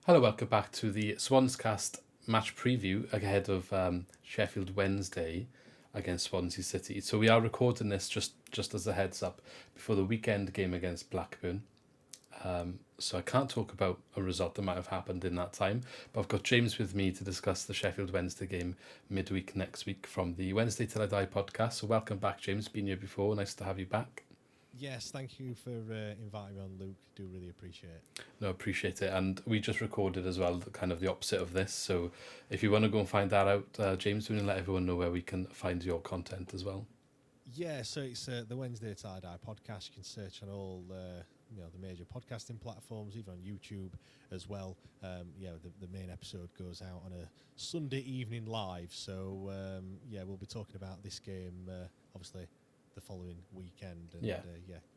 Hello, welcome back to the Swans Cast match preview ahead of Sheffield Wednesday against Swansea City. So we are recording this just as a heads up before the weekend game against Blackburn. So I can't talk about a result that might have happened in that time, but I've got James with me to discuss the Sheffield Wednesday game midweek next week from the Wednesday Till I Die podcast. So welcome back, James. Been here before. Nice to have you back. Yes, thank you for inviting me on, Luke. Do really appreciate it. No, appreciate it. And we just recorded as well, kind of the opposite of this. So if you want to go and find that out, James, we're going to let everyone know where we can find your content as well. Yeah, so it's the Wednesday Till I Die podcast. You can search on all the major podcasting platforms, even on YouTube as well. The main episode goes out on a Sunday evening live. So we'll be talking about this game, obviously, the following weekend. And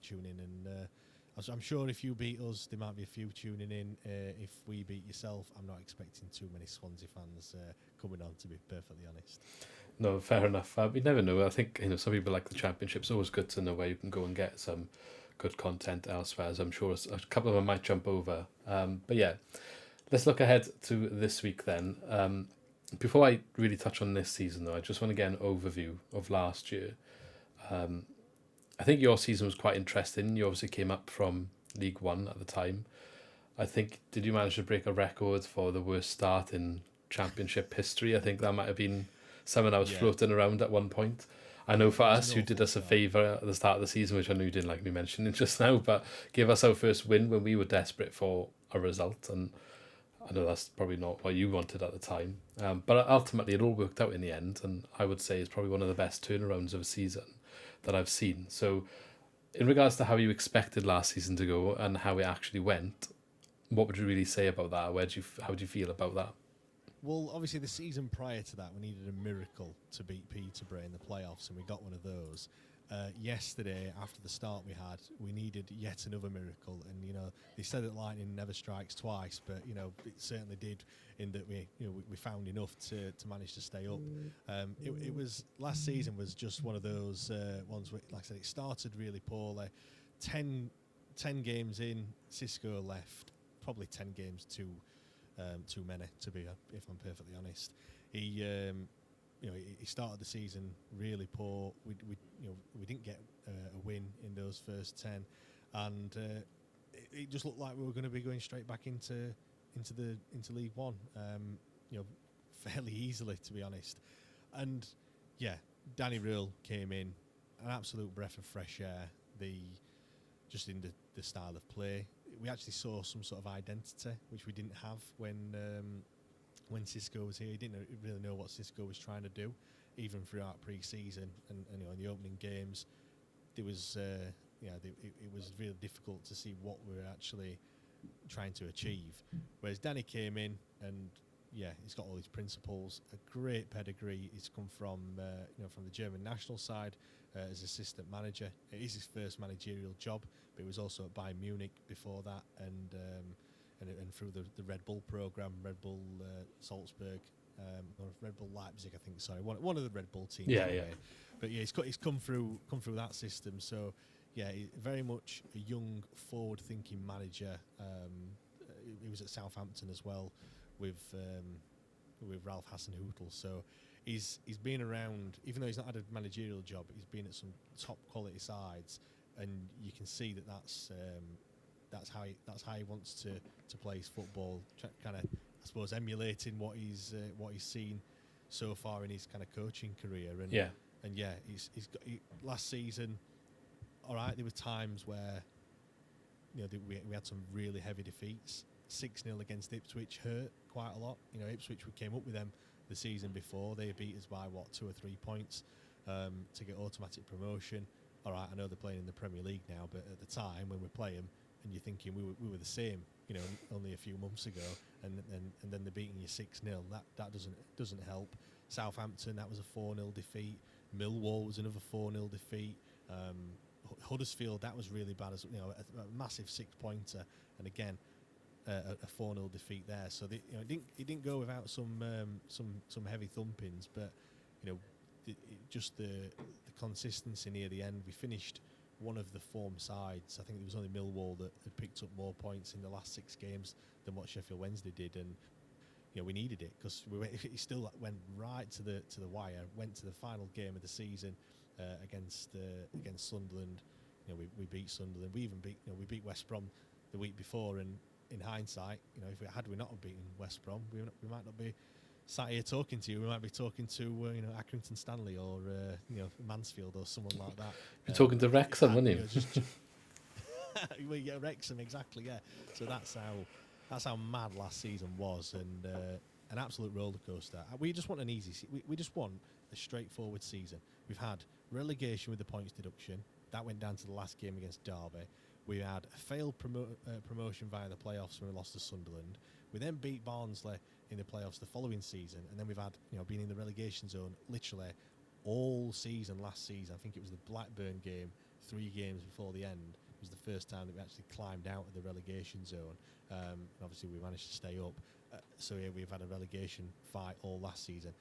tune in. And I'm sure if you beat us, there might be a few tuning in. If we beat yourself, I'm not expecting too many Swansea fans coming on, to be perfectly honest. No, fair enough. We never know. I think some people like the Championship. It's always good to know where you can go and get some good content elsewhere, as I'm sure a couple of them might jump over. But yeah, let's look ahead to this week then. Before I really touch on this season, though, I just want to get an overview of last year. I think your season was quite interesting. You obviously came up from League One at the time. I think, did you manage to break a record for the worst start in Championship history? I think that might have been something I was floating around at one point. I know for us, you did us a favour at the start of the season, which I know you didn't like me mentioning just now, but gave us our first win when we were desperate for a result. And I know that's probably not what you wanted at the time. But ultimately, it all worked out in the end. And I would say it's probably one of the best turnarounds of a season that I've seen. So in regards to how you expected last season to go and how it actually went, what would you really say about that? How do you feel about that? Well, obviously the season prior to that, we needed a miracle to beat Peterborough in the playoffs, and we got one of those. Yesterday, after the start we had, we needed yet another miracle. And they said that lightning never strikes twice, but it certainly did. In that we found enough to manage to stay up. It was last season was just one of those ones where, like I said, it started really poorly. 10 games in, Cisco left. Probably 10 games too many, to be, if I'm perfectly honest. He started the season really poor. We didn't get a win in those first 10, and it just looked like we were going to be going straight back into League One, fairly easily, to be honest. And Danny Röhl came in, an absolute breath of fresh air. Just in the style of play, we actually saw some sort of identity which we didn't have when Cisco was here. He didn't really know what Cisco was trying to do, even throughout pre-season and in the opening games. There was it was really difficult to see what we were actually trying to achieve. Whereas Danny came in and he's got all these principles, a great pedigree. He's come from from the German national side as assistant manager. It is his first managerial job, but he was also at Bayern Munich before that, and through the Red Bull program, Red Bull Salzburg, or Red Bull Leipzig, I think. Sorry, one of the Red Bull teams. Anyway. But he's come through that system. So very much a young, forward-thinking manager. He was at Southampton as well with Ralph Hasenhüttl. So he's been around, even though he's not had a managerial job, he's been at some top quality sides, and you can see that's how he wants to play his football. Kind of, I suppose, emulating what he's seen so far in his kind of coaching career. He's got last season. All right, there were times where we had some really heavy defeats. 6-0 against Ipswich hurt quite a lot. Ipswich, we came up with them the season before. They beat us by 2 or 3 points to get automatic promotion. All right, I know they're playing in the Premier League now, but at the time when we play them, and you're thinking we were the same, only a few months ago, and then they're beating you 6-0. That doesn't help. Southampton, that was a 4-0 defeat. Millwall was another 4-0 defeat. Huddersfield, that was really bad, as a massive 6-pointer, and again a 4-0 defeat there. So it didn't go without some heavy thumpings, but just the consistency near the end. We finished one of the form sides. I think it was only Millwall that had picked up more points in the last 6 games than what Sheffield Wednesday did, and we needed it because it still went right to the wire. Went to the final game of the season against Sunderland. We beat Sunderland. We even we beat West Brom the week before, and in hindsight, if we not have beaten West Brom, we might not be sat here talking to you. We might be talking to Accrington Stanley or Mansfield or someone like that. You're talking to Wrexham, weren't you? Wrexham, exactly. Yeah. So that's how mad last season was, and an absolute roller coaster. We just want an easy. We just want a straightforward season. We've had relegation with the points deduction. That went down to the last game against Derby. We had a failed promotion via the playoffs when we lost to Sunderland. We then beat Barnsley in the playoffs the following season, and then we've had been in the relegation zone literally all season last season. I think it was the Blackburn game 3 games before the end. It was the first time that we actually climbed out of the relegation zone. And obviously we managed to stay up. So yeah, we've had a relegation fight all last season.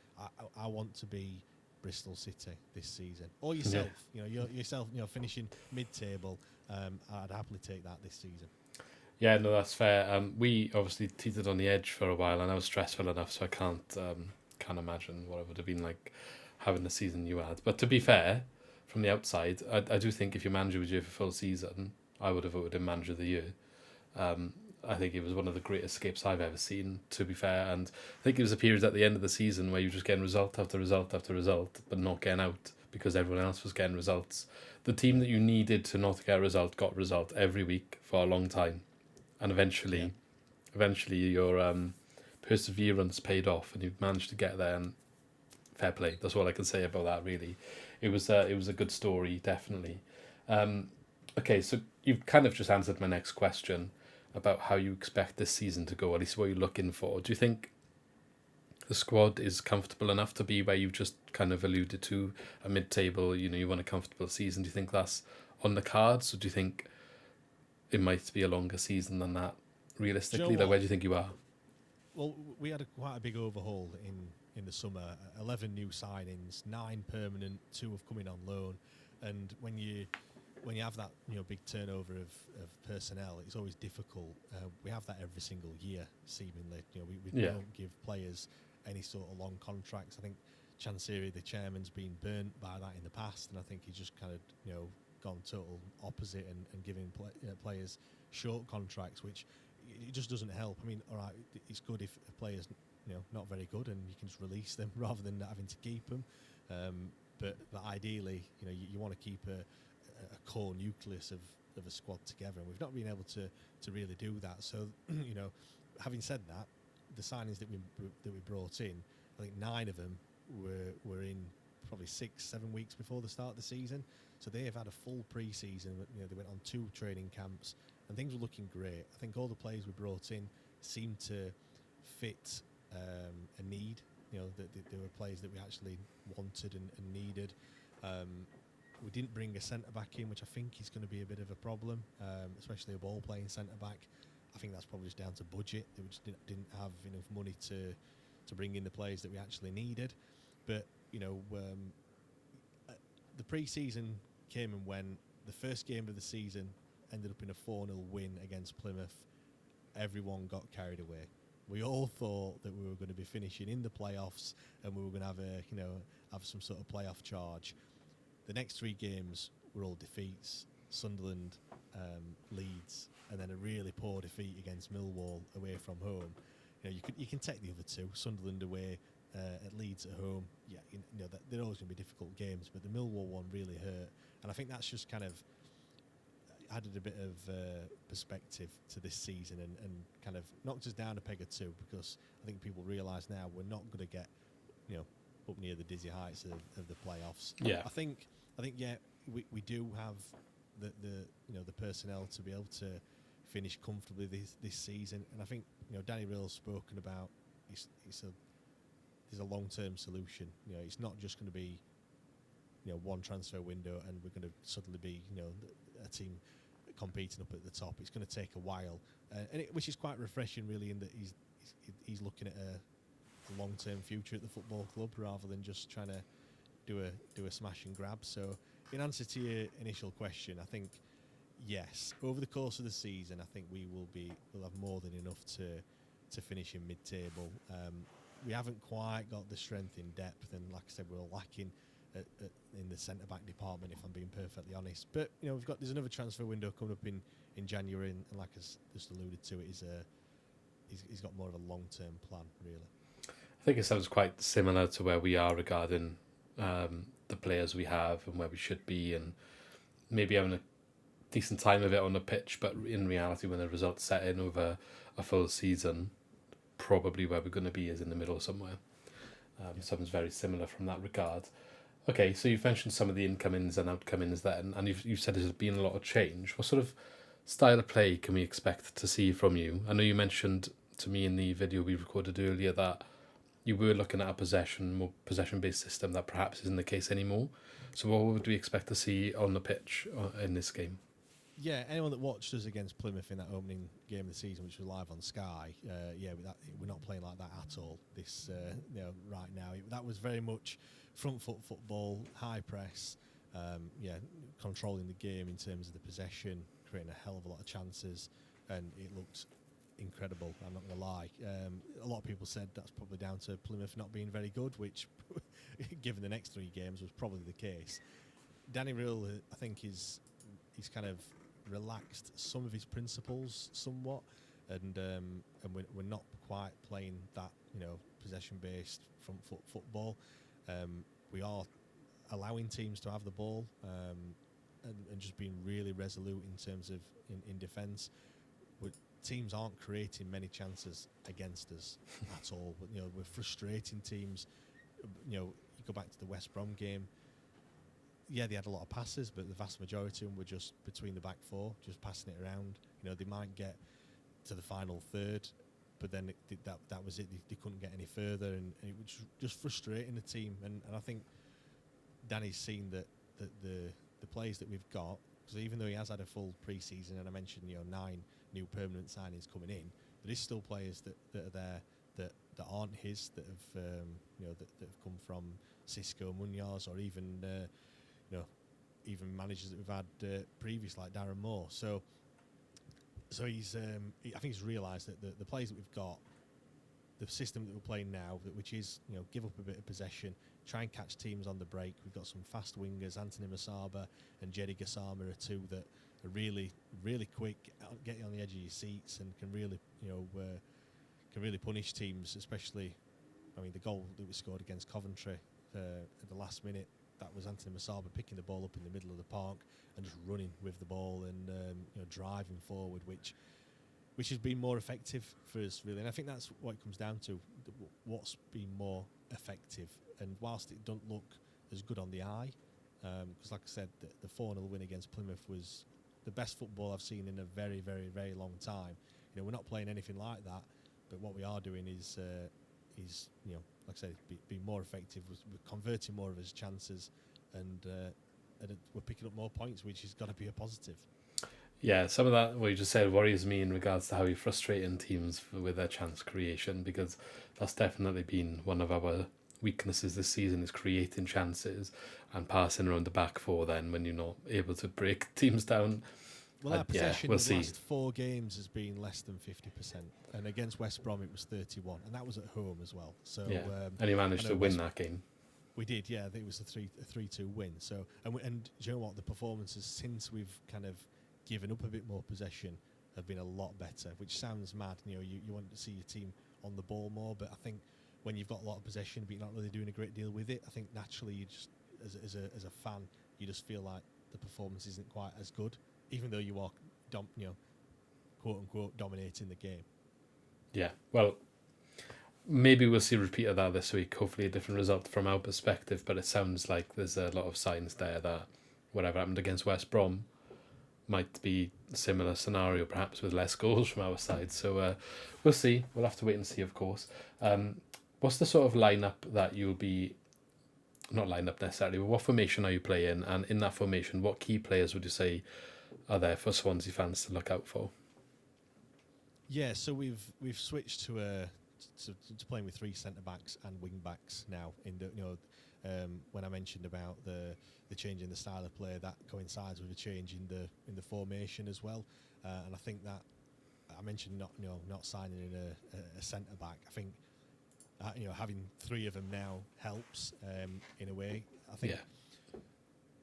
I want to be Bristol City this season, or yourself. Yourself. Finishing mid-table. I'd happily take that this season. Yeah, no, that's fair. We obviously teetered on the edge for a while, and I was stressful enough, so I can't imagine what it would have been like having the season you had. But to be fair, from the outside, I do think if your manager was here for full season, I would have voted him manager of the year. I think it was one of the great escapes I've ever seen, to be fair. And I think it was a period at the end of the season where you were just getting result after result after result, but not getting out because everyone else was getting results. The team that you needed to not get a result got result every week for a long time. And eventually your perseverance paid off and you managed to get there, and fair play. That's all I can say about that, really. It was a good story, definitely. Okay, so you've kind of just answered my next question about how you expect this season to go, at least what you're looking for. Do you think the squad is comfortable enough to be where you've just kind of alluded to, a mid-table, you want a comfortable season? Do you think that's on the cards, or do you think it might be a longer season than that, realistically? Where do you think you are? Well, we had quite a big overhaul in the summer. 11 new signings, 9 permanent, 2 have come in on loan, and when you have that big turnover of personnel, it's always difficult. We have that every single year, seemingly. We don't give players any sort of long contracts. I think Chansiri, the chairman's been burnt by that in the past, and I think he's just kind of gone total opposite and giving players short contracts, which it just doesn't help. I mean, all right, it's good if a player's not very good and you can just release them rather than having to keep them. But ideally, you want to keep a core nucleus of a squad together, and we've not been able to really do that. So, having said that, the signings that we brought in, I think 9 of them were in probably 6-7 weeks before the start of the season. So they have had a full pre-season. They went on 2 training camps, and things were looking great. I think all the players we brought in seemed to fit a need. That there were players that we actually wanted and needed. We didn't bring a centre-back in, which I think is going to be a bit of a problem, especially a ball-playing centre-back. I think that's probably just down to budget. They just didn't have enough money to bring in the players that we actually needed. But, the pre-season came and went. The first game of the season ended up in a 4-0 win against Plymouth. Everyone got carried away. We all thought that we were going to be finishing in the playoffs and we were going to have some sort of playoff charge. The next 3 games were all defeats: Sunderland, Leeds, and then a really poor defeat against Millwall away from home. You can take the other 2, Sunderland away, at Leeds at home. Yeah, they're always going to be difficult games, but the Millwall one really hurt, and I think that's just kind of added a bit of perspective to this season and kind of knocked us down a peg or 2, because I think people realise now we're not going to get up near the dizzy heights of the playoffs. Yeah, I think we do have the personnel to be able to finish comfortably this season, and I think Danny Rill's spoken about there's a long-term solution. It's not just going to be one transfer window and we're going to suddenly be a team competing up at the top. It's going to take a while, which is quite refreshing, really, in that he's looking at a long-term future at the football club rather than just trying to do a smash and grab. So in answer to your initial question, I think yes. Over the course of the season, I think we'll have more than enough to finish in mid-table. We haven't quite got the strength in depth, and like I said, we're lacking in the centre back department, if I'm being perfectly honest. But there's another transfer window coming up in January, and like I just alluded to, he's got more of a long-term plan, really. I think it sounds quite similar to where we are regarding the players we have and where we should be, and maybe having a decent time of it on the pitch, but in reality, when the results set in over a full season, probably where we're going to be is in the middle somewhere. Something's very similar from that regard. Okay, so you've mentioned some of the incomings and outcomings then, and you've said there's been a lot of change. What sort of style of play can we expect to see from you? I know you mentioned to me in the video we recorded earlier that you were looking at a more possession-based system that perhaps isn't the case anymore. So what would we expect to see on the pitch in this game? Yeah, anyone that watched us against Plymouth in that opening game of the season, which was live on Sky, we're not playing like that at all. Right now, that was very much front foot football, high press, controlling the game in terms of the possession, creating a hell of a lot of chances, and it looked incredible. I'm not going to lie. A lot of people said that's probably down to Plymouth not being very good, which, given the next 3 games, was probably the case. Danny Rill, I think, he's kind of relaxed some of his principles somewhat, and we're not quite playing that possession-based front foot football. We are allowing teams to have the ball and just being really resolute in terms of in defence. Teams aren't creating many chances against us at all. But we're frustrating teams. You go back to the West Brom game. Yeah, they had a lot of passes, but the vast majority of them were just between the back four, just passing it around. They might get to the final third, but then that was it. They couldn't get any further, and it was just frustrating the team. And I think Danny's seen that the players that we've got, because even though he has had a full pre-season, and I mentioned 9 new permanent signings coming in, there is still players that are there that aren't his, that have that have come from Cisco Munoz, or even even managers that we've had previous, like Darren Moore. So he's I think he's realised that the players that we've got, the system that we're playing now, which is give up a bit of possession, try and catch teams on the break. We've got some fast wingers, Anthony Masaba and Jerry Gassama are 2 that are really, really quick, get you on the edge of your seats, and can really punish teams. Especially, the goal that we scored against Coventry at the last minute, that was Anthony Masaba picking the ball up in the middle of the park and just running with the ball and driving forward, which has been more effective for us, really. And I think that's what it comes down to, what's been more effective. And whilst it don't look as good on the eye, because like I said, the 4-0 win against Plymouth was the best football I've seen in a very, very, very long time. We're not playing anything like that, but what we are doing is like I said, being more effective. We're converting more of his chances, and we're picking up more points, which has got to be a positive. Yeah, some of that what you just said worries me in regards to how you're frustrating teams with their chance creation, because that's definitely been one of our weaknesses this season, is creating chances and passing around the back four then when you're not able to break teams down. Well, our possession we'll in the see. last 4 games has been less than 50%, and against West Brom it was 31, and that was at home as well. So and you managed to win that game. We did, yeah. I think it was a 3-2 win. So and do you know what? The performances since we've kind of given up a bit more possession have been a lot better, which sounds mad. You want to see your team on the ball more, but I think when you've got a lot of possession but you're not really doing a great deal with it, I think naturally you just, as a fan, you just feel like the performance isn't quite as good, even though you are, quote unquote, dominating the game. Yeah. Well, maybe we'll see a repeat of that this week. Hopefully a different result from our perspective, but it sounds like there's a lot of signs there that whatever happened against West Brom might be a similar scenario, perhaps with less goals from our side. So we'll see. We'll have to wait and see, of course. What's the sort of lineup that you'll be, not lineup necessarily, but what formation are you playing? And in that formation, what key players would you say are there for Swansea fans to look out for? Yeah, so we've switched to playing with 3 centre backs and wing backs now. when I mentioned about the change in the style of play, that coincides with a change in the formation as well. And I think that I mentioned not signing in a centre back. I think having three of them now helps in a way. I think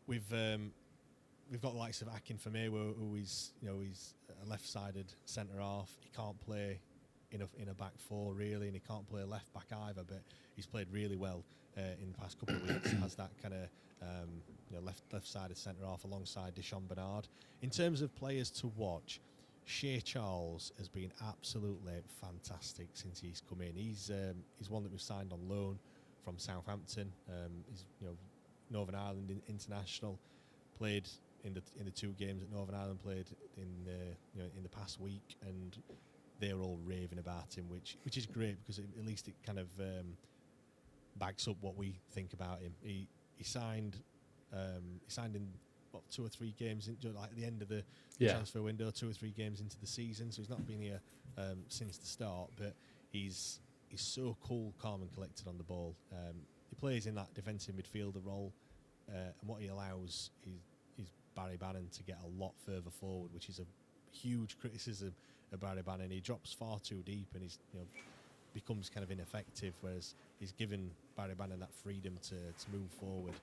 we've got the likes of Akinfenwa, who is he's a left-sided centre half. He can't play in a back four really, and he can't play a left back either. But he's played really well in the past couple of weeks as that kind of left-sided centre half alongside Deshaun Bernard. In terms of players to watch, Shea Charles has been absolutely fantastic since he's come in. He's one that we've signed on loan from Southampton. He's Northern Ireland international. Played in the 2 games that Northern Ireland played in the past week, and they're all raving about him, which is great because at least it kind of backs up what we think about him. He signed in 2 or 3 games like at the end of the transfer window, 2 or 3 games into the season, so he's not been here since the start, but he's so cool, calm and collected on the ball. He plays in that defensive midfielder role, and what he allows is Barry Bannon to get a lot further forward, which is a huge criticism of Barry Bannon. He drops far too deep and he's becomes kind of ineffective, whereas he's given Barry Bannon that freedom to move forward.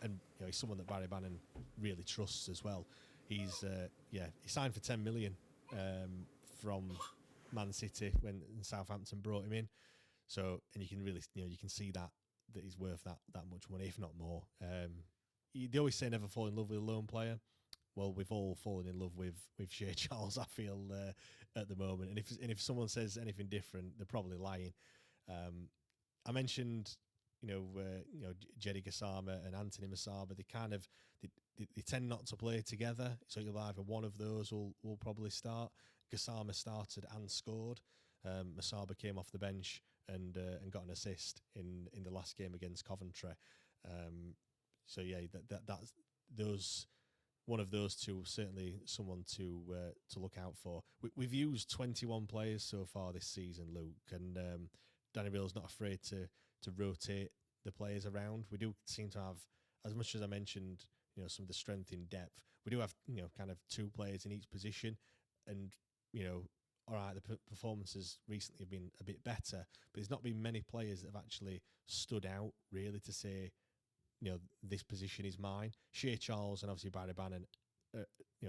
And he's someone that Barry Bannon really trusts as well. He signed for 10 million from Man City when Southampton brought him in. So, and you can really you can see that he's worth that much money, if not more. They always say never fall in love with a lone player. Well, we've all fallen in love with Shea Charles, I feel, at the moment. And if someone says anything different, they're probably lying. I mentioned Jerry Gassama and Anthony Masaba. They tend not to play together, so you'll either one of those will probably start. Gassama started and scored. Masaba came off the bench and got an assist in the last game against Coventry. That's those. One of those two, certainly someone to look out for. We've used 21 players so far this season, Luke, and Danny Bill's not afraid to rotate the players around. We do seem to have, as much as I mentioned, some of the strength in depth, we do have kind of 2 players in each position, and all right, the performances recently have been a bit better, but there's not been many players that have actually stood out really to say, this position is mine. Shea Charles and obviously Barry Bannon.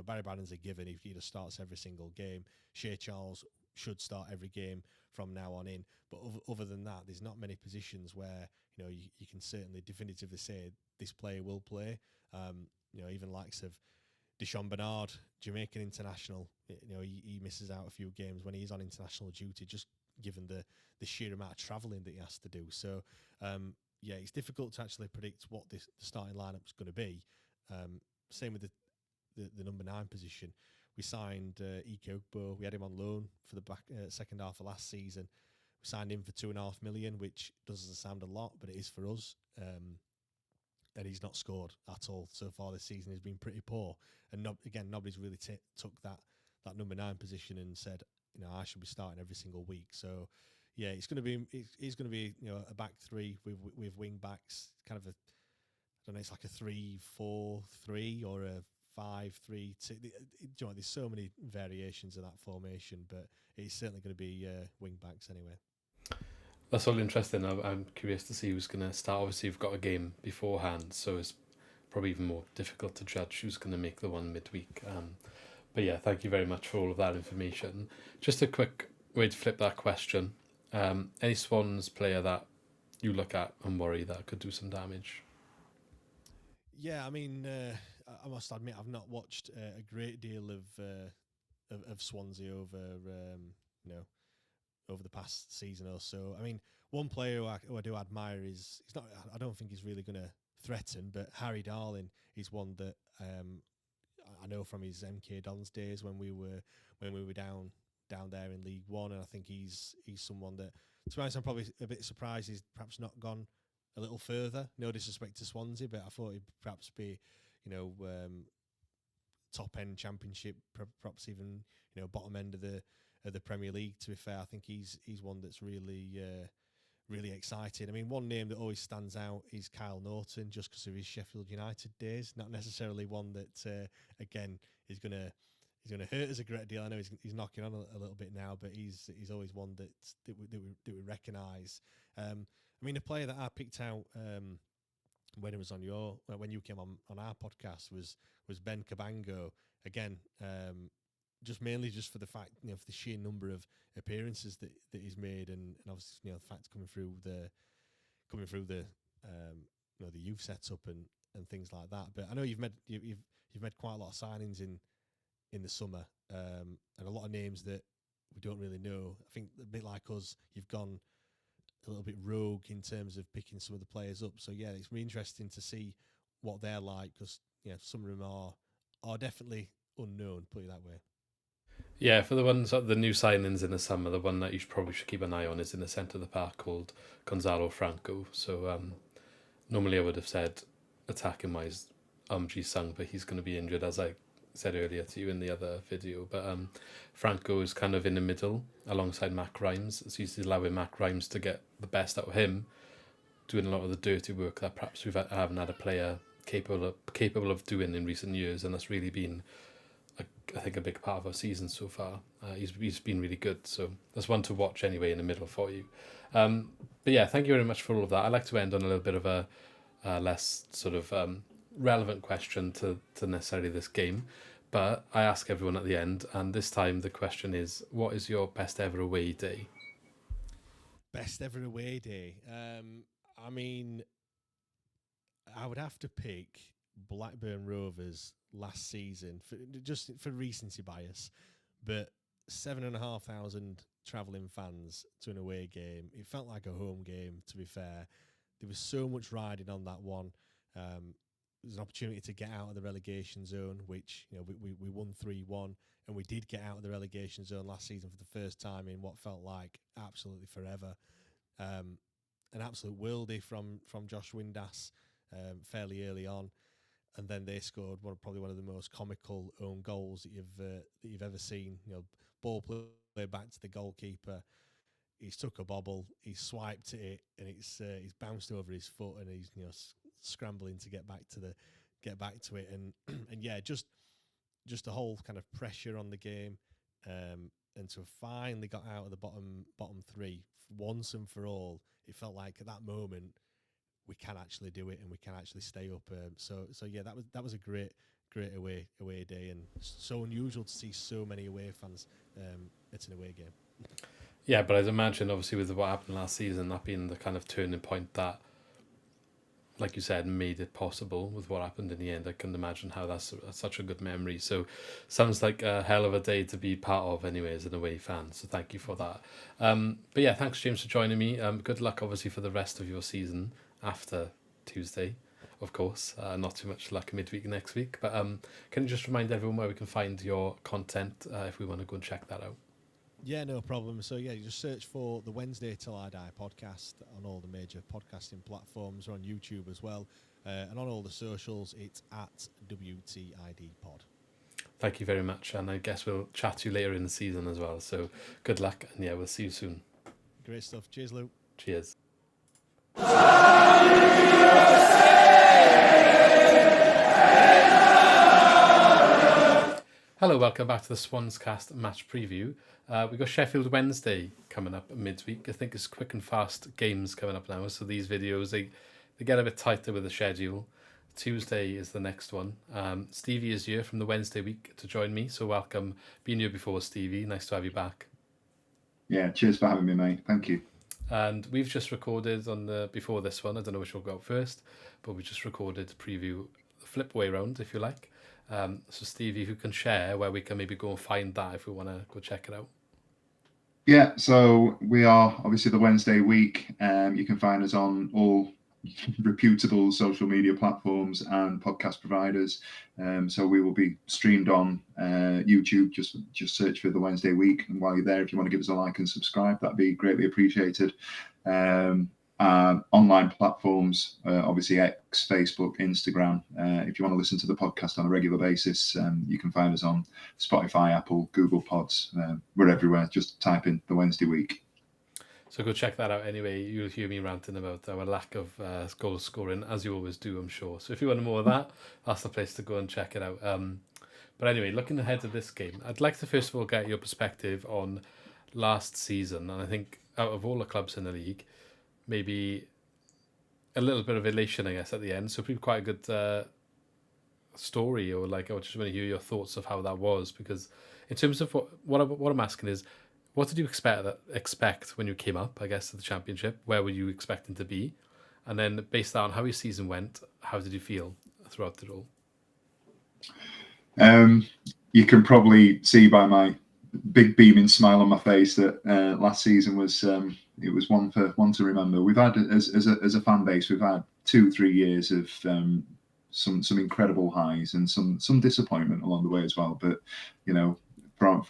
Barry Bannon's a given. He just starts every single game. Shea Charles should start every game from now on in. But other than that, there's not many positions where you can certainly definitively say this player will play. Even likes of Deshaun Bernard, Jamaican international. He misses out a few games when he's on international duty, just given the sheer amount of travelling that he has to do. So. It's difficult to actually predict what the starting lineup is going to be. Same with the number 9 position. We signed Ike Ugbo. We had him on loan for the second half of last season. We signed him for $2.5 million, which doesn't sound a lot, but it is for us. And he's not scored at all so far this season. He's been pretty poor. And nobody's really took that number 9 position and said, I should be starting every single week. So. Yeah, it's going to be a back 3 with wing backs, kind of it's like a 3-4-3 or a 5-3-2. There's so many variations of that formation, but it's certainly going to be wing backs anyway. That's all interesting. I'm curious to see who's going to start. Obviously, you've got a game beforehand, so it's probably even more difficult to judge who's going to make the one midweek. But yeah, thank you very much for all of that information. Just a quick way to flip that question. Any Swans player that you look at and worry that could do some damage? Yeah, I mean, I must admit I've not watched a great deal of Swansea over the past season or so. I mean, one player who I do admire is he's not. I don't think he's really going to threaten, but Harry Darling is one that I know from his MK Dons days when we were down there in League One, and I think he's someone that, to be honest, I'm probably a bit surprised he's perhaps not gone a little further. No disrespect to Swansea, but I thought he'd perhaps be, top end Championship, perhaps even bottom end of the Premier League. To be fair, I think he's one that's really really excited. I mean, one name that always stands out is Kyle Norton, just because of his Sheffield United days. Not necessarily one that, again, is going to hurt us a great deal. I know he's knocking on a little bit now, but he's always one that we recognise. I mean, a player that I picked out when it was on when you came on our podcast was Ben Cabango. Again, just mainly just for the fact, for the sheer number of appearances that he's made, and obviously, the fact coming through the the youth setup and things like that. But I know you've made quite a lot of signings in the summer, and a lot of names that we don't really know. I think a bit like us, you've gone a little bit rogue in terms of picking some of the players up. So yeah, it's really interesting to see what they're like, because some of them are definitely unknown, put it that way. Yeah, for the ones, the new signings in the summer, the one that you probably should keep an eye on is in the centre of the park, called Gonzalo Franco. So normally I would have said attacking wise Ji Sung, but he's going to be injured, as I said earlier to you in the other video. But Franco is kind of in the middle alongside Mac Grimes, so he's allowing Mac Grimes to get the best out of him, doing a lot of the dirty work that perhaps we haven't had a player capable of doing in recent years, and that's really been, I think, a big part of our season so far. He's been really good, so there's one to watch anyway in the middle for you. But yeah, thank you very much for all of that. I'd like to end on a little bit of a less sort of relevant question to necessarily this game, but I ask everyone at the end, and this time the question is, what is your best ever away day? Best ever away day? I mean, I would have to pick Blackburn Rovers last season, just for recency bias, but 7,500 travelling fans to an away game. It felt like a home game, to be fair. There was so much riding on that one. There's an opportunity to get out of the relegation zone, which we won 3-1, and we did get out of the relegation zone last season for the first time in what felt like absolutely forever. An absolute worldie from Josh Windass fairly early on, and then they scored probably one of the most comical own goals that you've ever seen. Ball played back to the goalkeeper. He's took a bobble, he's swiped at it, and he's bounced over his foot, and he's scrambling to get back to it, and and yeah, just the whole kind of pressure on the game, and to have finally got out of the bottom three once and for all. It felt like at that moment we can actually do it, and we can actually stay up. So yeah, that was a great away day, and so unusual to see so many away fans at an away game. Yeah, but I'd imagine, obviously, with what happened last season, that being the kind of turning point that, like you said, made it possible with what happened in the end. I can imagine how that's such a good memory. So sounds like a hell of a day to be part of anyway as an away fan. So thank you for that. But yeah, thanks, James, for joining me. Good luck, obviously, for the rest of your season after Tuesday, of course. Not too much luck midweek next week. But can you just remind everyone where we can find your content if we want to go and check that out? Yeah, no problem. So yeah, you just search for the Wednesday Till I Die podcast on all the major podcasting platforms. We're on YouTube as well, and on all the socials, it's at WTID Pod. Thank you very much, and I guess we'll chat to you later in the season as well. So good luck, and yeah, we'll see you soon. Great stuff. Cheers, Lou. Cheers. Hello, welcome back to the Swans Cast match preview. We've got Sheffield Wednesday coming up midweek. I think it's quick and fast games coming up now, so these videos, they get a bit tighter with the schedule. Tuesday is the next one. Stevie is here from the Wednesday week to join me, so welcome. Been here before, Stevie. Nice to have you back. Yeah, cheers for having me, mate. Thank you. And we've just recorded before this one. I don't know which will go out first, but we just recorded to preview the flip way round, if you like. So Stevie, if you can share where we can maybe go and find that if we want to go check it out. Yeah, so we are obviously the Wednesday week. You can find us on all reputable social media platforms and podcast providers. So we will be streamed on YouTube. Just search for the Wednesday week, and while you're there, if you want to give us a like and subscribe, that'd be greatly appreciated. Online platforms, obviously X, Facebook, Instagram. If you want to listen to the podcast on a regular basis, you can find us on Spotify, Apple, Google Pods. We're everywhere. Just type in the Wednesday week. So go check that out anyway. You'll hear me ranting about our lack of goal scoring, as you always do, I'm sure. So if you want more of that, that's the place to go and check it out. But anyway, looking ahead to this game, I'd like to first of all get your perspective on last season. And I think out of all the clubs in the league, maybe a little bit of elation, I guess, at the end. So probably quite a good story, or like, I just want to hear your thoughts of how that was. Because in terms of what I'm asking is, what did you expect when you came up, I guess, to the Championship? Where were you expecting to be? And then based on how your season went, how did you feel throughout it all? You can probably see by my big beaming smile on my face that last season was it was one to remember. We've had as a fan base, we've had 2-3 years of some incredible highs and some disappointment along the way as well. But you know, from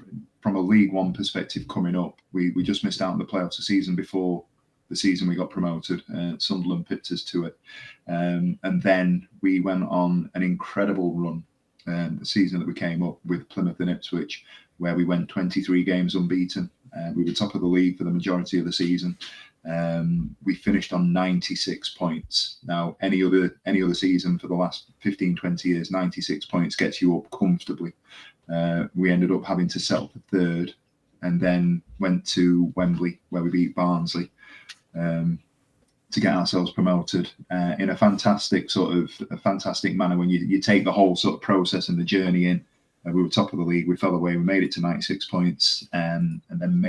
a League One perspective coming up, we just missed out on the playoffs the season before the season we got promoted. Sunderland pipped us to it, and then we went on an incredible run. The season that we came up with Plymouth and Ipswich, where we went 23 games unbeaten. We were top of the league for the majority of the season. We finished on 96 points. Now, any other season for the last 15-20 years, 96 points gets you up comfortably. We ended up having to settle for third, and then went to Wembley, where we beat Barnsley, to get ourselves promoted in a fantastic manner. When you take the whole sort of process and the journey in, we were top of the league. We fell away. We made it to 96 points, and then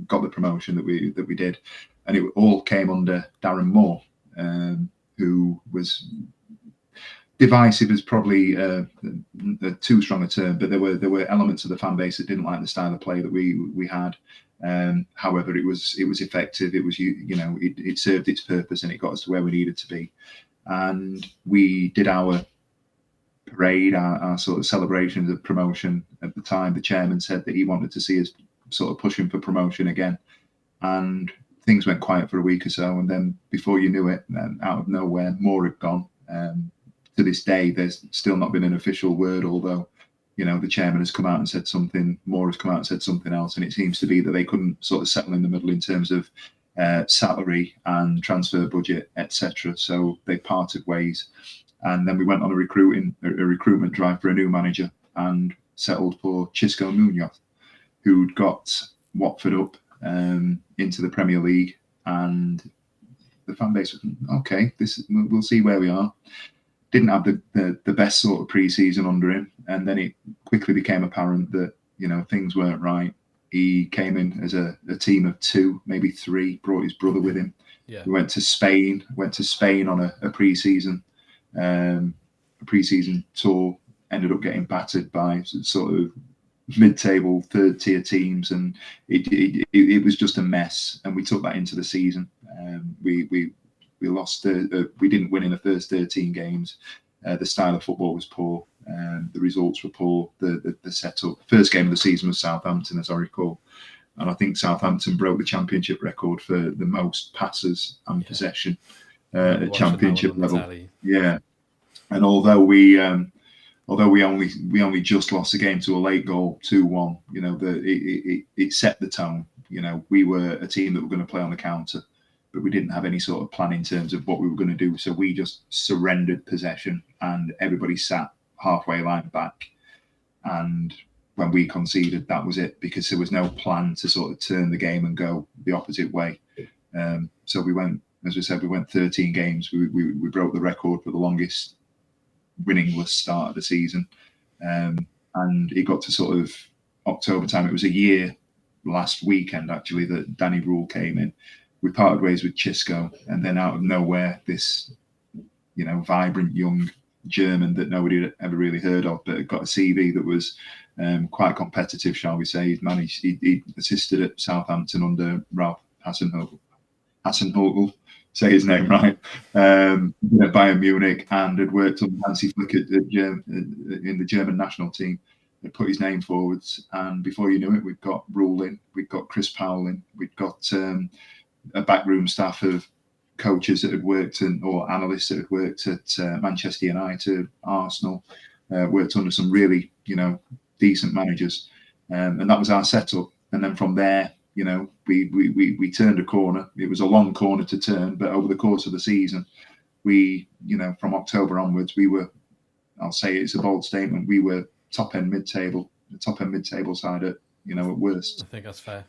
got the promotion that we did, and it all came under Darren Moore, who was divisive is probably too strong a term, but there were elements of the fan base that didn't like the style of play that we had. However, it was effective. It was it served its purpose, and it got us to where we needed to be. And we did our parade, our sort of celebrations of promotion. At the time, the chairman said that he wanted to see us sort of pushing for promotion again, and things went quiet for a week or so. And then before you knew it, out of nowhere, Moore had gone. To this day, there's still not been an official word, although the chairman has come out and said something, Moore has come out and said something else, and it seems to be that they couldn't sort of settle in the middle in terms of salary and transfer budget, etc. So they parted ways, and then we went on a recruitment drive for a new manager and settled for Xisco Munoz, who'd got Watford up into the Premier League, and the fan base was okay. We'll see where we are. Didn't have the best sort of pre-season under him, and then it quickly became apparent that things weren't right. He came in as a team of 2, maybe 3, brought his brother with him. Yeah. We went to Spain on a pre-season tour. Ended up getting battered by sort of mid-table, third-tier teams, and it was just a mess. And we took that into the season. We lost. We didn't win in the first 13 games. The style of football was poor. The results were poor. The setup. First game of the season was Southampton, as I recall, and I think Southampton broke the Championship record for the most passes and possession at Championship level. Yeah, and although we only just lost the game to a late goal, 2-1. It set the tone. We were a team that were going to play on the counter, but we didn't have any sort of plan in terms of what we were going to do. So we just surrendered possession, and everybody sat halfway line back. And when we conceded, that was it, because there was no plan to sort of turn the game and go the opposite way. So we went, as we said, 13 games. We broke the record for the longest winningless start of the season. And it got to sort of October time. It was a year last weekend, actually, that Danny Rule came in. We parted ways with Xisco, and then out of nowhere, this, vibrant young German that nobody had ever really heard of, but had got a CV that was quite competitive, shall we say. He assisted at Southampton under Ralph Hasenhüttl, say his name right, Bayern Munich, and had worked on Hansi Flick in the German national team. They put his name forwards, and before you knew it, we've got Rule in, we've got Chris Powell in, we've got a backroom staff of coaches that had worked or analysts that had worked at Manchester United, Arsenal, worked under some really, decent managers. And that was our setup. And then from there, you know, we turned a corner. It was a long corner to turn, but over the course of the season, we, you know, from October onwards, we were, I'll say it's a bold statement, we were top end mid-table side at, you know, at worst. I think that's fair.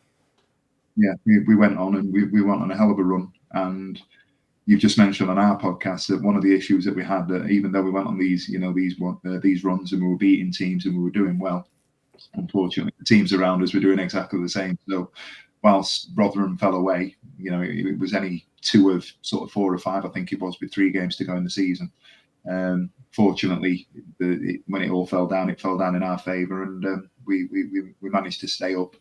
Yeah, we went on and we went on a hell of a run. And you've just mentioned on our podcast that one of the issues that we had, that even though we went on these, you know, these runs and we were beating teams and we were doing well, unfortunately, the teams around us were doing exactly the same. So whilst Rotherham fell away, you know, it was only 2 of sort of 4 or 5, I think it was, with 3 games to go in the season. Fortunately, when it all fell down in our favour, and we managed to stay up.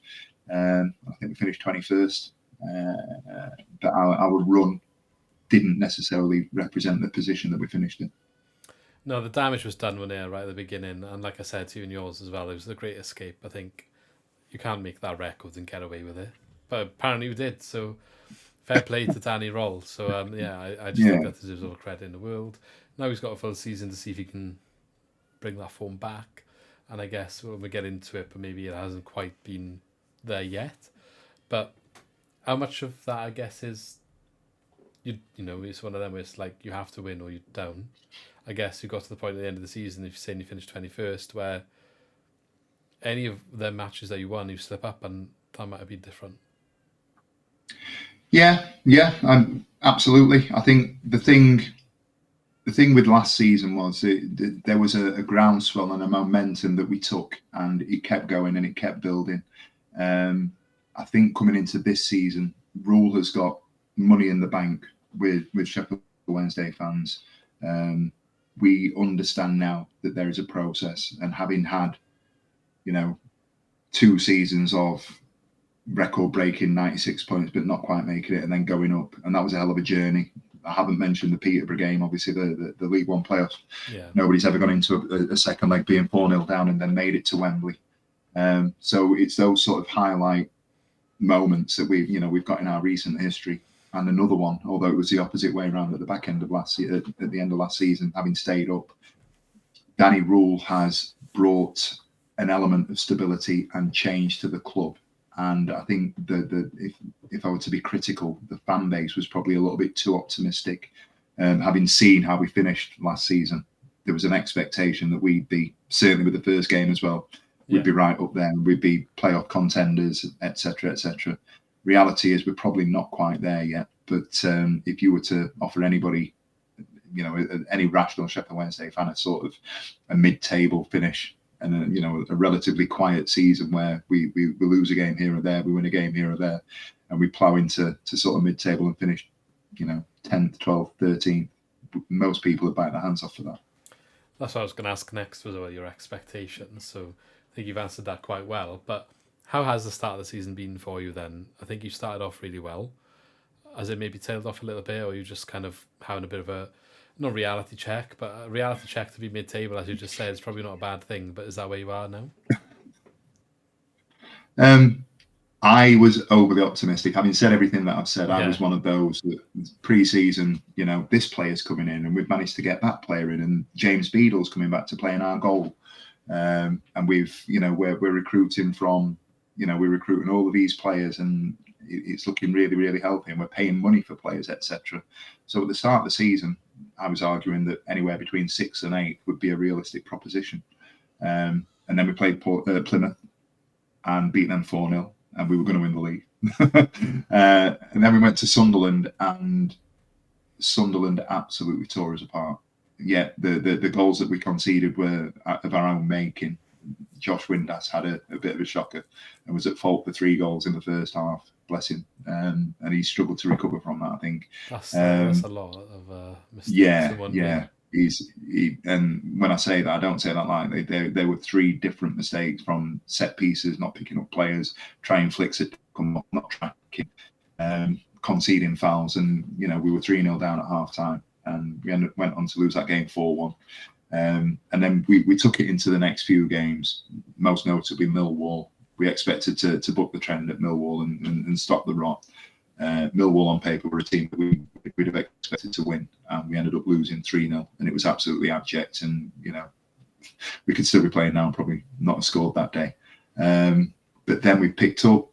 I think we finished 21st, but our run didn't necessarily represent the position that we finished in. No, the damage was done when right at the beginning, and like I said to you and yours as well, it was the great escape. I think you can't make that record and get away with it, but apparently we did. So fair play to Danny Roll. So I just think that deserves all the credit in the world. Now he's got a full season to see if he can bring that form back, and I guess when we get into it, but maybe it hasn't quite been there yet. But how much of that, I guess, is you know, it's one of them where it's like you have to win or you're down. I guess you got to the point at the end of the season, if you're saying you finished 21st, where any of the matches that you won, you slip up, and that might have been different. Yeah, absolutely. I think the thing with last season was there was a groundswell and a momentum that we took, and it kept going and it kept building. I think coming into this season, Rule has got money in the bank with Sheffield Wednesday fans. We understand now that there is a process, and having had, you know, 2 seasons of record-breaking 96 points, but not quite making it, and then going up, and that was a hell of a journey. I haven't mentioned the Peterborough game, obviously the League One playoffs. Yeah. Nobody's ever gone into a second leg being 4-0 down and then made it to Wembley. So it's those sort of highlight moments that we've got in our recent history. And another one, although it was the opposite way around at the back end of last year, at the end of last season, having stayed up, Danny Rule has brought an element of stability and change to the club. And I think if I were to be critical, the fan base was probably a little bit too optimistic. Having seen how we finished last season, there was an expectation that we'd be, certainly with the first game as well, we'd be right up there. We'd be playoff contenders, etc., etc. Reality is we're probably not quite there yet. But if you were to offer anybody, you know, any rational Sheffield Wednesday fan, a sort of a mid-table finish, and a relatively quiet season where we lose a game here or there, we win a game here or there, and we plough into sort of mid-table and finish, 10th, 12th, 13th. Most people would bite their hands off for that. That's what I was going to ask next, was about your expectations. So I think you've answered that quite well. But how has the start of the season been for you then? I think you started off really well. Has it maybe tailed off a little bit, or are you just kind of having a bit of a, not reality check, but a reality check to be mid-table, as you just said, is probably not a bad thing, but is that where you are now? I was overly optimistic. Having said everything that I've said, I was one of those that pre-season, this player's coming in and we've managed to get that player in, and James Beadle's coming back to play in our goal. And we've, we're recruiting from, we're recruiting all of these players, and it's looking really, really healthy, and we're paying money for players, etc. So at the start of the season, I was arguing that anywhere between 6 and 8 would be a realistic proposition. And then we played Plymouth and beat them 4-0, and we were going to win the league. And then we went to Sunderland, and Sunderland absolutely tore us apart. Yet the goals that we conceded were of our own making. Josh Windass had a bit of a shocker and was at fault for 3 goals in the first half. Bless him. And he struggled to recover from that, I think. That's a lot of mistakes. Yeah. And when I say that, I don't say that lightly. There were 3 different mistakes, from set pieces, not picking up players, trying flicks at not tracking, conceding fouls, and we were 3-0 down at half time, and we went on to lose that game 4-1. And then we took it into the next few games, most notably Millwall. We expected to buck the trend at Millwall and stop the rot. Millwall on paper were a team that we'd have expected to win, and we ended up losing 3-0, and it was absolutely abject. And we could still be playing now and probably not have scored that day. But then we picked up,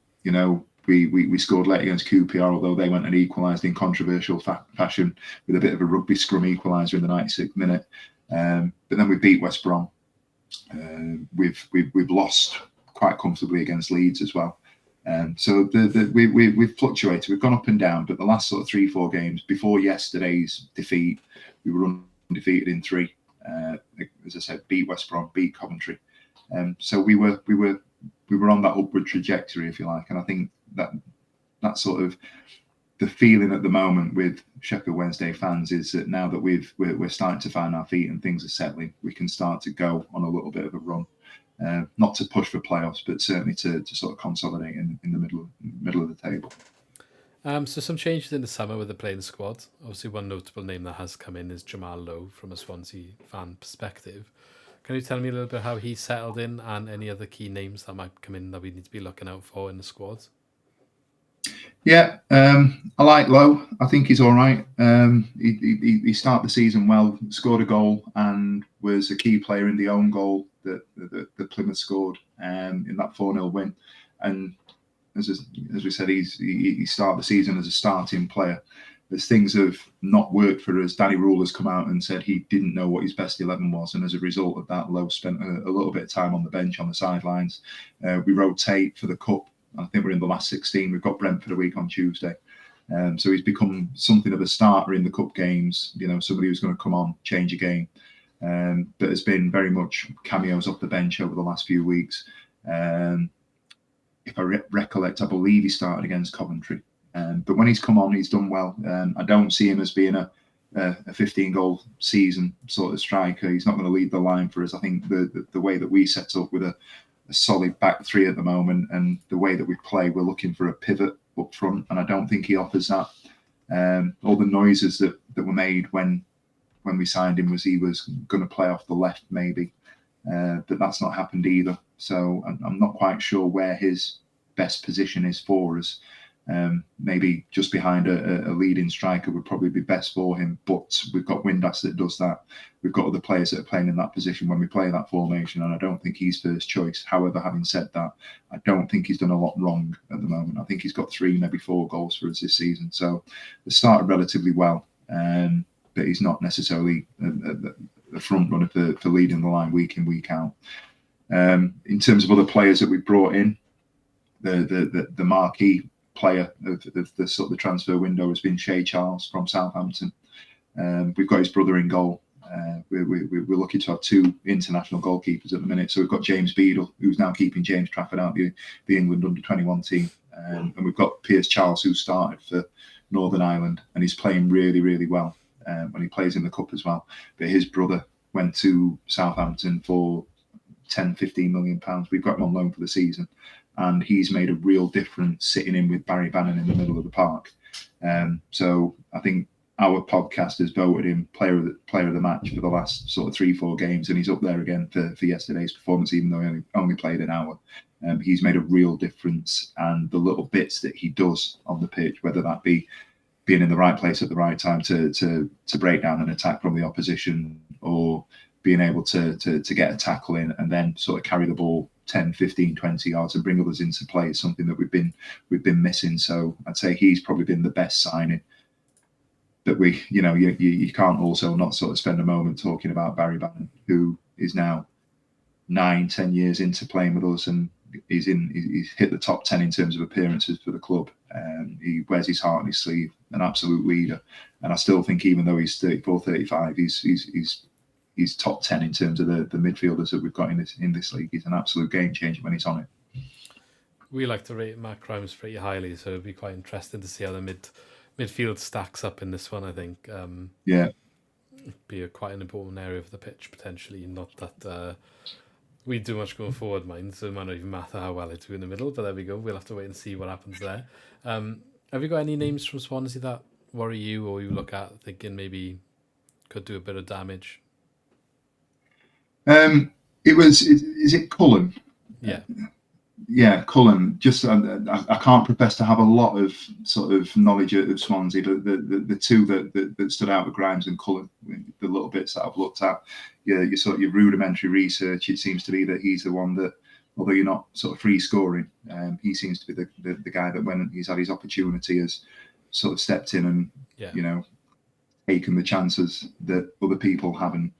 we scored late against QPR, although they went and equalised in controversial fashion with a bit of a rugby scrum equaliser in the 96th minute. But then we beat West Brom. We've lost quite comfortably against Leeds as well. So we've fluctuated. We've gone up and down, but the last sort of 3-4 games before yesterday's defeat, we were undefeated in 3. As I said, beat West Brom, beat Coventry. So we were on that upward trajectory, if you like. And I think that sort of the feeling at the moment with Sheffield Wednesday fans is that now that we're starting to find our feet and things are settling, we can start to go on a little bit of a run. Not to push for playoffs, but certainly to sort of consolidate in the middle of the table. So some changes in the summer with the playing squad. Obviously, one notable name that has come in is Jamal Lowe from a Swansea fan perspective. Can you tell me a little bit how he settled in and any other key names that might come in that we need to be looking out for in the squad? Yeah, I like Lowe. I think he's all right. He started the season well, scored a goal, and was a key player in the own goal that Plymouth scored in that 4-0 win. And as we said, he started the season as a starting player. As things have not worked for us, Danny Rule has come out and said he didn't know what his best 11 was, and as a result of that, Lowe spent a little bit of time on the bench on the sidelines. We rotate for the cup. I think we're in the last 16. We've got Brentford a week on Tuesday. So he's become something of a starter in the cup games, somebody who's going to come on, change a game. But has been very much cameos off the bench over the last few weeks. If I recollect, I believe he started against Coventry. But when he's come on, he's done well. I don't see him as being a 15-goal season sort of striker. He's not going to lead the line for us. I think the way that we set up with a solid back three at the moment, and the way that we play, we're looking for a pivot up front, and I don't think he offers that. All the noises that were made when we signed him was he was going to play off the left maybe, but that's not happened either. So I'm not quite sure where his best position is for us. Maybe just behind a leading striker would probably be best for him, but we've got Windass that does that. We've got other players that are playing in that position when we play that formation, and I don't think he's first choice. However, having said that, I don't think he's done a lot wrong at the moment. I think he's got 3, maybe 4 goals for us this season. So it started relatively well, but he's not necessarily a front runner for leading the line week in, week out. In terms of other players that we brought in, the marquee player of the sort of the transfer window has been Shea Charles from Southampton. We've got his brother in goal. We're lucky to have 2 international goalkeepers at the minute. So we've got James Beadle, who's now keeping James Trafford out, the England under-21 team. And we've got Piers Charles, who started for Northern Ireland, and he's playing really, really well when he plays in the cup as well. But his brother went to Southampton for 10-15 million pounds. We've got him on loan for the season, and he's made a real difference sitting in with Barry Bannon in the middle of the park. So I think our podcast has voted him player of the match for the last sort of 3-4 games, and he's up there again for yesterday's performance, even though he only played an hour. He's made a real difference, and the little bits that he does on the pitch, whether that be being in the right place at the right time to break down an attack from the opposition, or being able to get a tackle in and then sort of carry the ball 10, 15, 20 yards and bring others into play, is something that we've been missing. So I'd say he's probably been the best signing. But you can't also not sort of spend a moment talking about Barry Bannon, who is now 9-10 years into playing with us, and he's hit the top 10 in terms of appearances for the club. He wears his heart on his sleeve, an absolute leader. And I still think, even though he's 34, 35, he's top 10 in terms of the midfielders that we've got in this league. He's an absolute game changer when he's on it. We like to rate Matt Grimes pretty highly, so it'd be quite interesting to see how the midfield stacks up in this one. I think yeah, be quite an important area of the pitch potentially. Not that we do much going forward, mind, so it might not even matter how well it's in the middle, but there we go. We'll have to wait and see what happens there. Have you got any names from Swansea that worry you, or you look at thinking maybe could do a bit of damage? Is it Cullen? Yeah. Yeah, Cullen. Just I can't profess to have a lot of sort of knowledge of Swansea. The two that stood out were Grimes and Cullen. The little bits that I've looked at, your sort of your rudimentary research, it seems to be that he's the one that although you're not sort of free scoring, he seems to be the guy that when he's had his opportunity has sort of stepped in and taken the chances that other people haven't.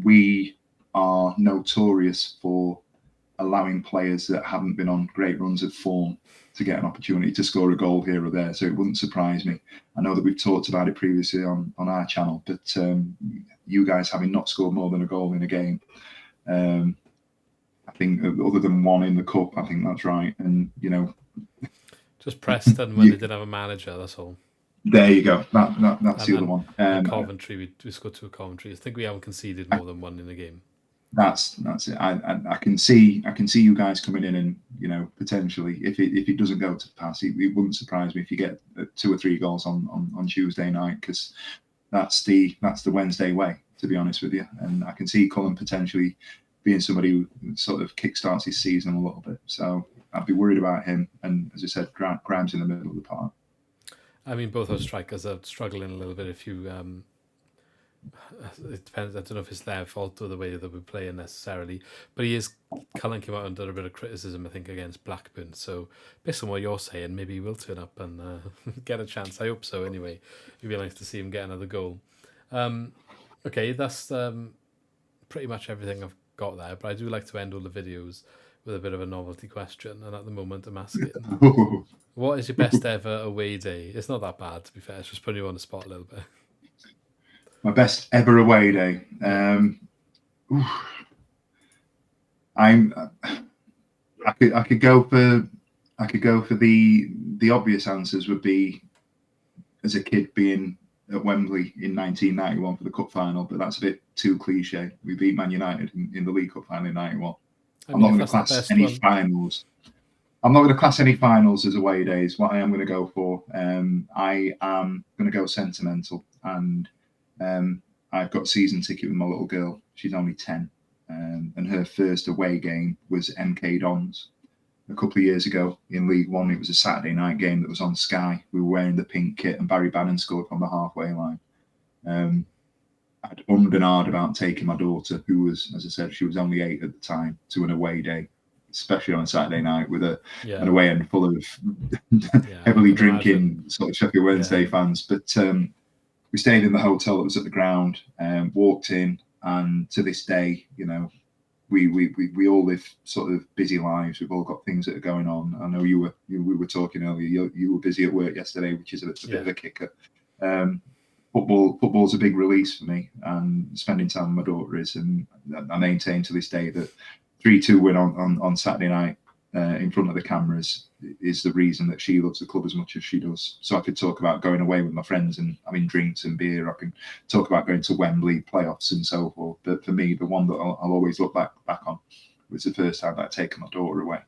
We are notorious for allowing players that haven't been on great runs of form to get an opportunity to score a goal here or there. So it wouldn't surprise me. I know that we've talked about it previously on our channel, but you guys having not scored more than a goal in a game, I think other than one in the cup, I think that's right. And, just Preston when they didn't have a manager, that's all. There you go. That's the other one. Coventry, we scored 2 Coventry. I think we haven't conceded more than one in a game. That's it. I can see you guys coming in and potentially if it doesn't go to pass, it wouldn't surprise me if you get 2 or 3 goals on Tuesday night, because that's the Wednesday way, to be honest with you. And I can see Cullen potentially being somebody who sort of kickstarts his season a little bit. So I'd be worried about him. And as I said, Graham's in the middle of the park. I mean, both those strikers are struggling a little bit. If you it depends. I don't know if it's their fault or the way that we're playing necessarily, but Cullen came out under a bit of criticism, I think, against Blackburn. So based on what you're saying, maybe he will turn up and get a chance. I hope so. Anyway, it'd be nice to see him get another goal. Okay, that's pretty much everything I've got there. But I do like to end all the videos with a bit of a novelty question, and at the moment I'm asking, what is your best ever away day? It's not that bad, to be fair. It's just putting you on the spot a little bit. My best ever away day. I could go for the obvious answers would be as a kid being at Wembley in 1991 for the cup final, but that's a bit too cliche. We beat Man United in the League Cup final in 91. I'm not going to class any finals. I'm not going to class any finals as away days. What I am going to go for, I am going to go sentimental, and I've got a season ticket with my little girl. She's only 10, and her first away game was MK Dons a couple of years ago in League One. It was a Saturday night game that was on Sky. We were wearing the pink kit, and Barry Bannon scored from the halfway line. I'd ummed and ahed about taking my daughter, who was, as I said, she was only 8 at the time, to an away day, especially on a Saturday night with an away end full of heavily drinking sort of Sheffield Wednesday fans. But we stayed in the hotel that was at the ground, walked in, and to this day, we all live sort of busy lives. We've all got things that are going on. I know we were talking earlier. You were busy at work yesterday, which is a bit of a kicker. Football's a big release for me, and spending time with my daughter is. And I maintain to this day that 3-2 win on Saturday night in front of the cameras is the reason that she loves the club as much as she does. So I could talk about going away with my friends and having drinks and beer. I can talk about going to Wembley playoffs and so forth. But for me, the one that I'll always look back on was the first time that I'd taken my daughter away.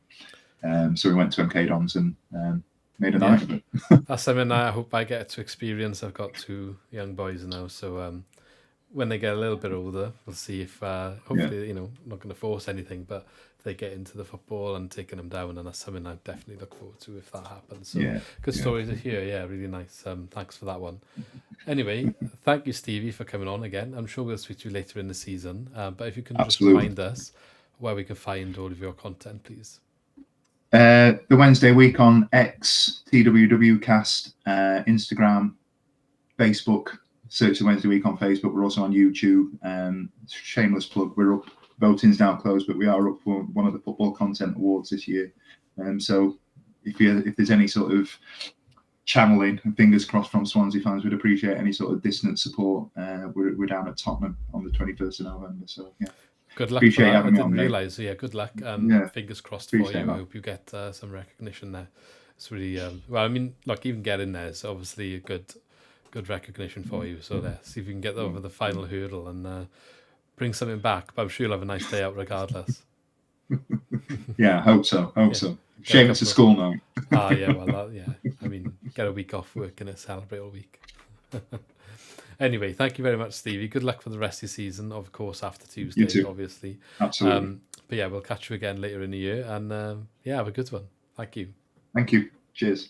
So we went to MK Dons and made a night of it. That's something I hope I get to experience. I've got 2 young boys now, so when they get a little bit older, we'll see if hopefully I'm not going to force anything, but if they get into the football and taking them down, and that's something I definitely look forward to if that happens. So good stories to hear. Really nice. Thanks for that one. Anyway, thank you, Stevie, for coming on again. I'm sure we'll speak to you later in the season, but if you can just remind us where we can find all of your content, please. The Wednesday week on X, TWWcast, Instagram, Facebook. Search the Wednesday week on Facebook. We're also on YouTube. Shameless plug. We're up. Voting's now closed, but we are up for one of the Football Content Awards this year. So if there's any sort of channeling, fingers crossed from Swansea fans, we'd appreciate any sort of distant support. We're down at Tottenham on the 21st of November. So yeah. Good luck. Appreciate that. I didn't realise. So good luck. Fingers crossed for you. I hope you get some recognition there. It's really well. I mean, even getting there is obviously a good recognition for you. So see if you can get over the final hurdle and bring something back. But I'm sure you'll have a nice day out regardless. I hope so. Shame it's a school now. I mean, get a week off work and celebrate all week. Anyway, thank you very much, Stevie. Good luck for the rest of your season, of course, after Tuesday, you too. Obviously. Absolutely. But we'll catch you again later in the year, and have a good one. Thank you. Thank you. Cheers.